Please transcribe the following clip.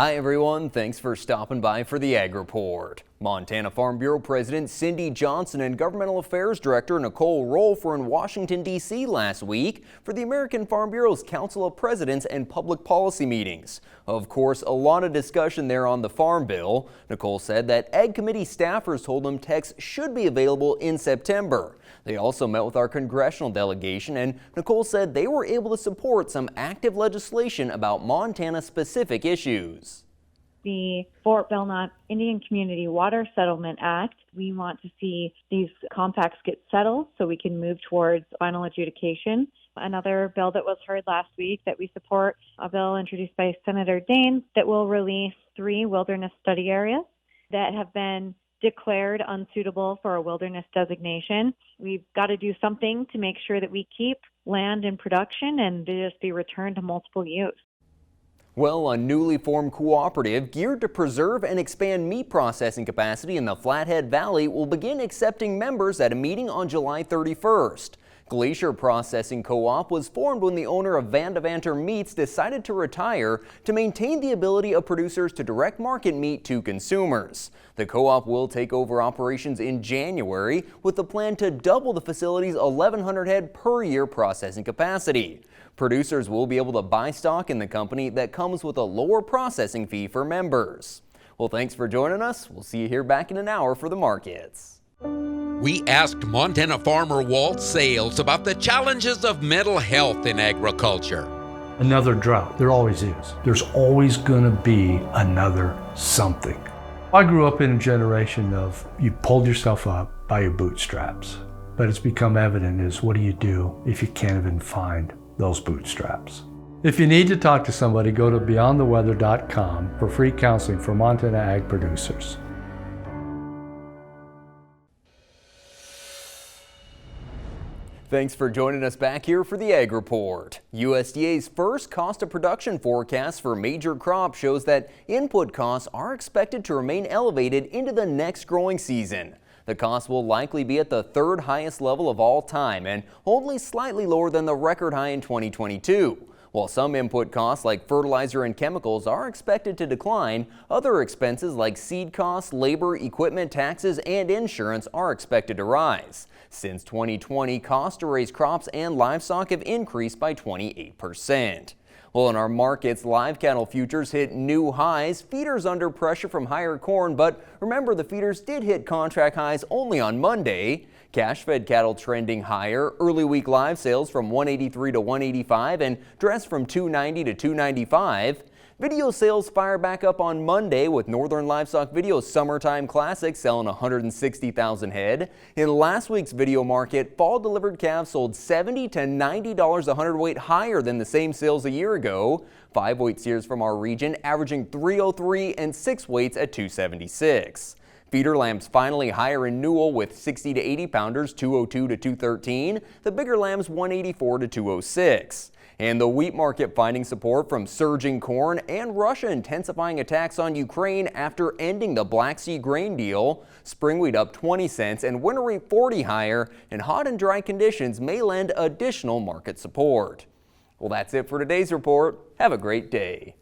Hi everyone, thanks for stopping by for the Ag Report. Montana Farm Bureau President Cindy Johnson and Governmental Affairs Director Nicole Rolfe were in Washington, D.C. last week for the American Farm Bureau's Council of Presidents and Public Policy meetings. Of course, a lot of discussion there on the Farm Bill. Nicole said that Ag Committee staffers told them text should be available in September. They also met with our congressional delegation, and Nicole said they were able to support some active legislation about Montana-specific issues. The Fort Belknap Indian Community Water Settlement Act. We want to see these compacts get settled so we can move towards final adjudication. Another bill that was heard last week that we support, a bill introduced by Senator Daines that will release 3 wilderness study areas that have been declared unsuitable for a wilderness designation. We've got to do something to make sure that we keep land in production and just be returned to multiple use. Well, a newly formed cooperative geared to preserve and expand meat processing capacity in the Flathead Valley will begin accepting members at a meeting on July 31st. Glacier Processing Co-op was formed when the owner of Van Devanter Meats decided to retire to maintain the ability of producers to direct market meat to consumers. The co-op will take over operations in January with the plan to double the facility's 1,100 head per year processing capacity. Producers will be able to buy stock in the company that comes with a lower processing fee for members. Well, thanks for joining us. We'll see you here back in an hour for the markets. We asked Montana farmer Walt Sales about the challenges of mental health in agriculture. Another drought, there always is. There's always going to be another something. I grew up in a generation of you pulled yourself up by your bootstraps, but it's become evident is what do you do if you can't even find those bootstraps? If you need to talk to somebody, go to beyondtheweather.com for free counseling for Montana ag producers. Thanks for joining us back here for the Ag Report. USDA's first cost of production forecast for major crops shows that input costs are expected to remain elevated into the next growing season. The cost will likely be at the 3rd highest level of all time and only slightly lower than the record high in 2022. While some input costs like fertilizer and chemicals are expected to decline, other expenses like seed costs, labor, equipment, taxes, and insurance are expected to rise. Since 2020, costs to raise crops and livestock have increased by 28%. Well, in our markets, live cattle futures hit new highs. Feeders under pressure from higher corn, but remember the feeders did hit contract highs only on Monday. Cash-fed cattle trending higher. Early week live sales from 183 to 185 and dress from 290 to 295. Video sales fire back up on Monday with Northern Livestock Video's Summertime Classic selling 160,000 head. In last week's video market, fall delivered calves sold $70 to $90 a hundredweight higher than the same sales a year ago. 5-weight steers from our region averaging $303 and 6 weights at $276. Feeder lambs finally higher in Newell with 60 to 80 pounders $202 to $213. The bigger lambs $184 to $206. And the wheat market finding support from surging corn and Russia intensifying attacks on Ukraine after ending the Black Sea grain deal. Spring wheat up 20 cents and winter wheat 40 higher, and hot and dry conditions may lend additional market support. Well, that's it for today's report. Have a great day.